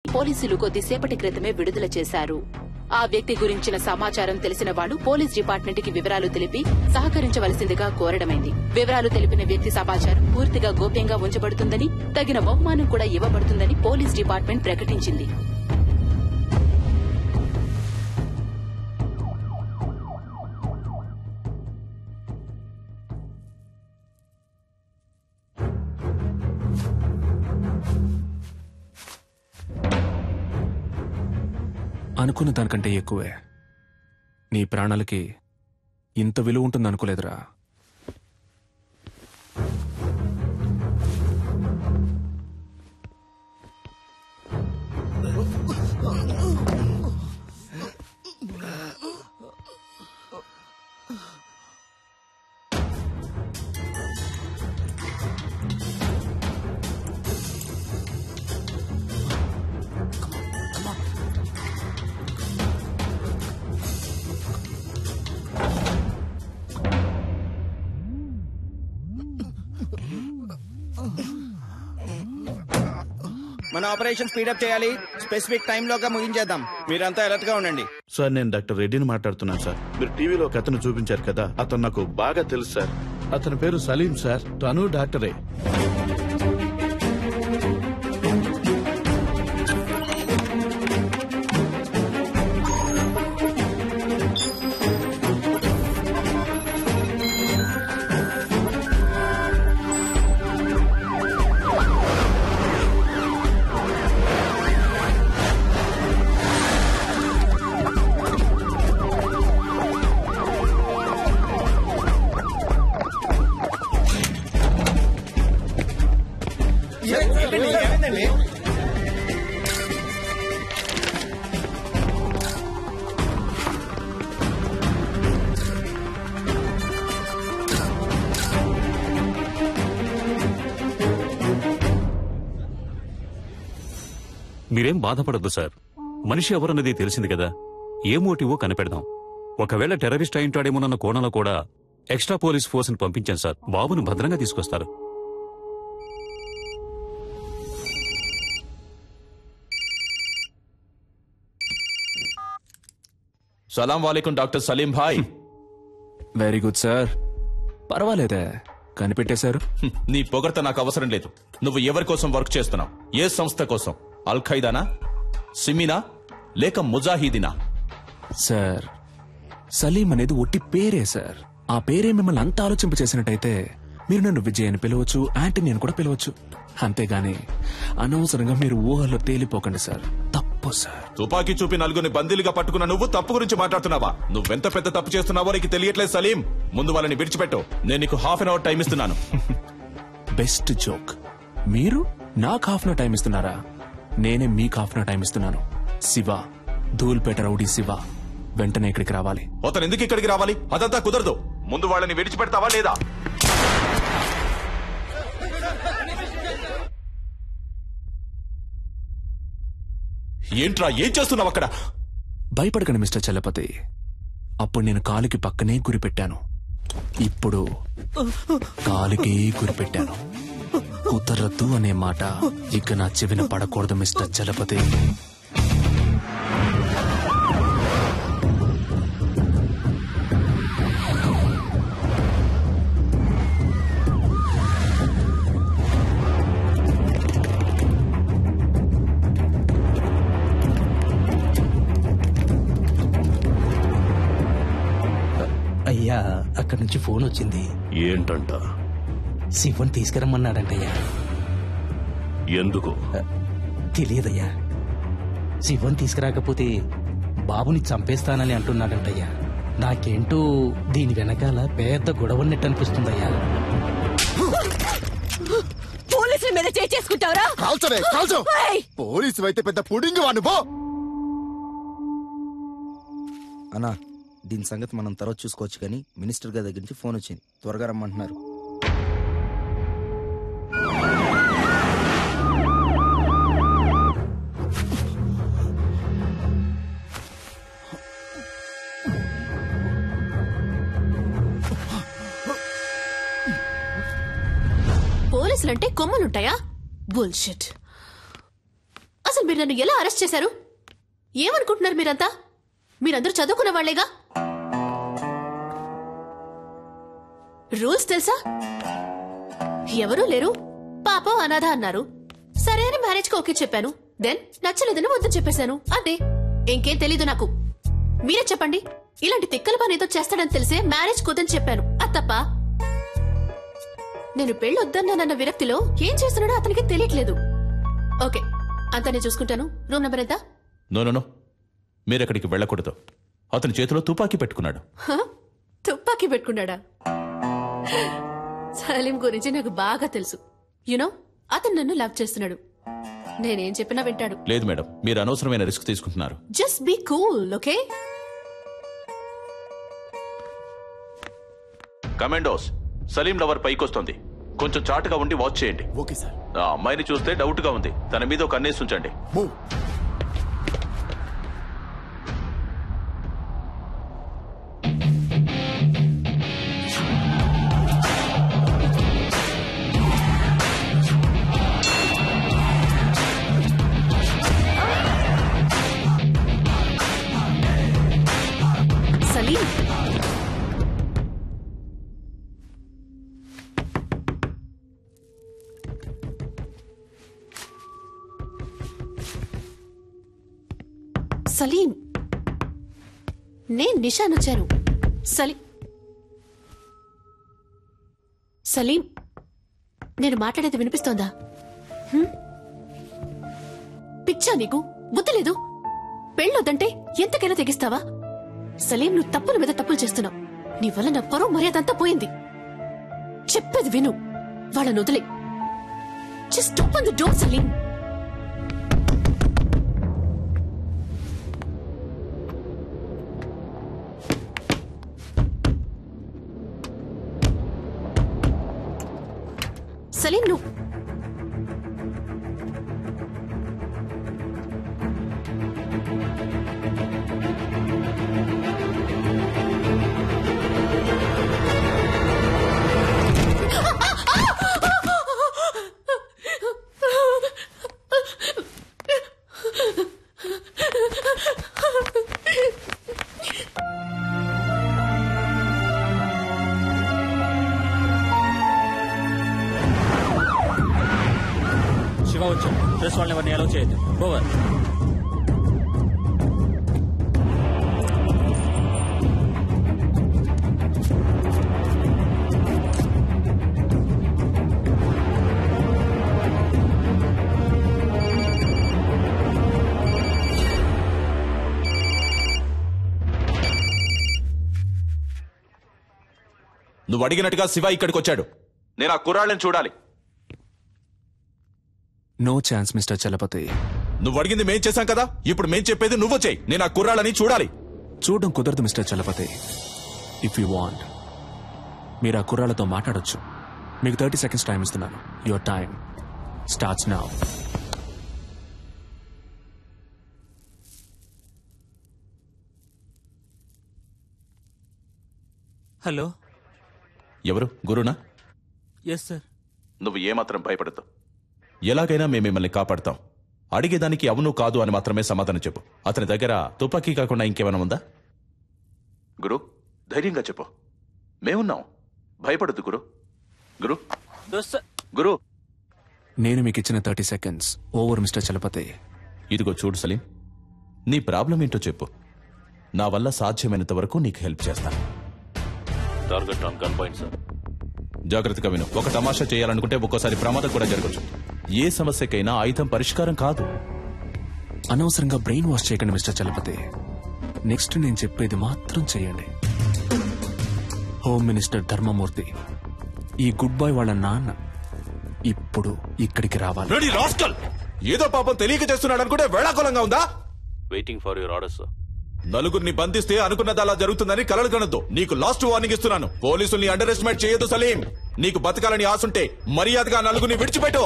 పోలీసులు కొద్దిసేపటి క్రితమే విడుదల చేశారు. ఆ వ్యక్తి గురించిన సమాచారం తెలిసిన వాళ్లు పోలీస్ డిపార్ట్మెంట్ కి వివరాలు తెలిపి సహకరించవలసిందిగా కోరడమైంది. వివరాలు తెలిపిన వ్యక్తి సమాచారం పూర్తిగా గోప్యంగా ఉంచబడుతుందని, తగిన బహుమానం కూడా ఇవ్వబడుతుందని పోలీస్ డిపార్ట్మెంట్ ప్రకటించింది. అనుకున్న దానికంటే ఎక్కువే. నీ ప్రాణాలకి ఇంత విలువ ఉంటుందనుకోలేదురా. మన ఆపరేషన్ స్పీడప్ చేయాలి. స్పెసిఫిక్ టైం లోగా ముగించేద్దాం. మీరంతా అలర్ట్ గా ఉండండి. సార్, నేను డాక్టర్ రెడ్డిని మాట్లాడుతున్నాను సార్. మీరు టీవీలో ఒక అతను చూపించారు కదా, అతను నాకు బాగా తెలుసు సార్. అతని పేరు సలీం సార్. తను డాక్టరే. మీరేం బాధపడద్దు సార్. మనిషి ఎవరన్నది తెలిసింది కదా. ఏ మోటివో కనిపెడదాం. ఒకవేళ టెర్రరిస్ట్ అయింటాడేమోనన్న కోణంలో కూడా ఎక్స్ట్రా పోలీస్ ఫోర్స్ ని పంపించాను సార్. బాబును భద్రంగా తీసుకొస్తారు. సలాం వాలేకుం doctor Salim Bhai. Very good sir. పర్వాలేదే, కనిపెట్టేశారు. నీ పొగడ్త నాకు అవసరం లేదు. నువ్వు ఎవరి కోసం వర్క్ చేస్తున్నావు? ఏ సంస్థ కోసం? అల్ ఖైదానా, సిమీనా, లేక ముజాహిదీనా? సార్, సలీం అనేది ఒట్టి పేరే సార్. ఆ పేరే మిమ్మల్ని అంత ఆలోచింపచేసినట్టయితే మీరు నన్ను విజయ్ అని పిలవచ్చు, యాంటనీ అని కూడా పిలవచ్చు. అంతేగాని అనవసరంగా మీరు ఊహల్లో తేలిపోకండి సార్. తప్పు సార్. తుపాకీ చూపి నలుగురిని బందీలుగా పట్టుకున్న నువ్వు తప్పు గురించి మాట్లాడుతున్నావా? నువ్వెంత పెద్ద తప్పు చేస్తున్నావో నీకు తెలియట్లేదు సలీం. ముందు వాళ్ళని విడిచిపెట్టు. నేను నీకు ½ అన్ అవర్ టైం ఇస్తున్నాను. Best joke. మీరు నాకు ½ అన్ అవర్ టైం ఇస్తున్నారా? నేనే మీకు ½ అన్ అవర్ టైం ఇస్తున్నాను. శివ, ధూల్పేట రౌడీ శివ వెంటనే ఇక్కడికి రావాలి. అతను ఎందుకు ఇక్కడికి రావాలి? అదంతా కుదరదు. ముందు వాళ్ళని విడిచిపెడతావా లేదా? ఏంట్రా, ఏం చేస్తున్నావు అక్కడ? భయపడకండి మిస్టర్ చలపతి. అప్పుడు నేను కాలుకి పక్కనే గురిపెట్టాను. ఇప్పుడు కాలుకి గురిపెట్టాను. కుదరద్దు అనే మాట ఇక నా చెవిన పడకూడదు మిస్టర్ చలపతి. అయ్యా, అక్కడి నుంచి ఫోన్ వచ్చింది. ఏంటంట? శివన్ తీసుకురమ్మన్నాడంటయ్యా. ఎందుకు తెలియదయ్యా. శివన్ తీసుకురాకపోతే బాబుని చంపేస్తానని అంటున్నాడంటయ్యా. నాకేంటో దీని వెనకాల పెద్ద గొడవ ఉన్నట్టు అనిపిస్తుందయ్యా. పోలీసుల మీద చేసుకుంటావరా? పోలీసు అయితే పెద్ద పుడింగి వాడు. అన్నా, దీని సంగతి మనం తర్వాత చూసుకోవచ్చు కానీ మినిస్టర్ గారి దగ్గర నుంచి ఫోన్ వచ్చింది. త్వరగా రమ్మంటున్నారు. పోలీసులంటే కొమ్మలుంటాయా? బుల్షిట్. అసలు మీరు నన్ను ఎలా అరెస్ట్ చేశారు? ఏమనుకుంటున్నారు మీరంతా? మీరందరూ చదువుకున్న వాళ్లేగా. రూల్స్ తెలుసా? ఎవరూ లేరు, పాపం అనాథ అన్నారు. సరే అని మ్యారేజ్ కి ఓకే చెప్పాను. దెన్ నచ్చలేదని వద్దని చెప్పేశాను. అంతే, ఇంకేం తెలీదు నాకు. మీరే చెప్పండి. ఇలాంటి తిక్కల పని ఏదో చేస్తాడని తెలిసే మ్యారేజ్ కుదని చెప్పాను. అది తప్ప? నేను పెళ్ళొద్దన్నానన్న విరక్తిలో ఏం చేస్తున్నాడో అతనికి తెలియట్లేదు. ఓకే, అంతా నేను చూసుకుంటాను. రూమ్ నెంబర్ ఎంత? నో, మీరెక్కడికి వెళ్ళకూడదు. అతని చేతిలో తుపాకీ పెట్టుకున్నాడు. తుపాకీ పెట్టుకున్నాడా? సలీం గురించి నాకు బాగా తెలుసు. యునో, అతను నన్ను లవ్ చేస్తున్నాడు. నేనేం చెప్పినా వింటాడు. లేదు మేడం, మీరు అనవసరమైన రిస్క్ తీసుకుంటున్నారు. Just be cool, okay? Commandos, Salim lover పైకొస్తుంది. కొంచెం చాటుగా ఉండి వాచ్ చేయండి. Okay sir. ఆ అమ్మాయిని చూస్తే డౌట్ గా ఉంది. తన మీద ఒక కన్నేసి ఉంచండి. మూవ్. సలీం, సలీం, నేను నిషాన్ వచ్చాను. సలీం, నేను మాట్లాడేది వినిపిస్తోందా? పిచ్చా నీకు? బుద్ధి లేదు? పెళ్ళొద్దంటే ఎంతకైనా తెగిస్తావా? సలీం, నువ్వు తప్పుల మీద తప్పులు చేస్తున్నావు. నీ వల్ల నా పరువు మర్యాదంతా పోయింది. చెప్పేది విను. వాళ్ళని వదిలే. Just open the door Salim. Salim, నువ్వు శివ వచ్చాం. ప్రెస్ వాళ్ళని ఎవరిని అలౌ చేయొద్దు. ఓవర్. నువ్వు అడిగినట్టుగా శివ ఇక్కడికి వచ్చాడు. నేను ఆ కుర్రాళ్ళని చూడాలి. No chance mister Chalapathi. నువ్వు అడిగింది మేం చేశాం కదా, ఇప్పుడు మేం చెప్పేది నువ్వు చేయి. నేను ఆ కుర్రాళ్ళని చూడాలి. చూడడం కుదరదు mister Chalapathi. If you want, మీరు ఆ కుర్రాళ్ళతో మాట్లాడొచ్చు. మీకు 30 seconds టైం ఇస్తున్నాను. Your time starts now. Hello. ఎవరు? గురునా? Yes sir. నువ్వు ఏమాత్రం భయపడద్దు. ఎలాగైనా మేము మిమ్మల్ని కాపాడుతాం. అడిగేదానికి అవును కాదు అని మాత్రమే సమాధానం చెప్పు. అతని దగ్గర తుపాకీ కాకుండా ఇంకేమైనా ఉందా? గురు, ధైర్యంగా చెప్పు. మేమున్నాం. భయపడద్దు గురు. గురు గురు నేను మీకు ఇచ్చిన 30 seconds ఓవర్ మిస్టర్ చలపతి. ఇదిగో చూడు సలీం, నీ ప్రాబ్లం ఏంటో చెప్పు. నా వల్ల సాధ్యమైనంత వరకు నీకు హెల్ప్ చేస్తాను. Target on gun point sir. జాగ్రత్తగా విను. ఒక తమాషా చేయాలనుకుంటే ఒక్కోసారి ప్రమాదం కూడా జరగచ్చు. ఏ సమస్యకైనా ఆయుధం పరిష్కారం కాదు. అనవసరంగా బ్రెయిన్ వాష్ చేయకండి మిస్టర్ చలపతి. నెక్స్ట్ నేను చెప్పేది మాత్రం చేయండి. హోమ్ మినిస్టర్ ధర్మమూర్తి, ఈ గుడ్ బాయ్ వాళ్ళ నాన్న ఇప్పుడు ఇక్కడికి రావాలి. Ready rascal! ఏదో పాపం తెలియక చేస్తున్నాడు అనుకుంటే వేళాకులంగా ఉందా? Waiting for your order sir. నలుగురిని బంధిస్తే అనుకున్నది అలా జరుగుతుందని కలలు కనొద్దు. నీకు లాస్ట్ వార్నింగ్ ఇస్తున్నాను. పోలీసుల్ని అండర్ ఎస్టిమేట్ చేయొద్దు సలీం. నీకు బతకాలని ఆశుంటే మర్యాదగా నలుగురిని విడిచిపెట్టు.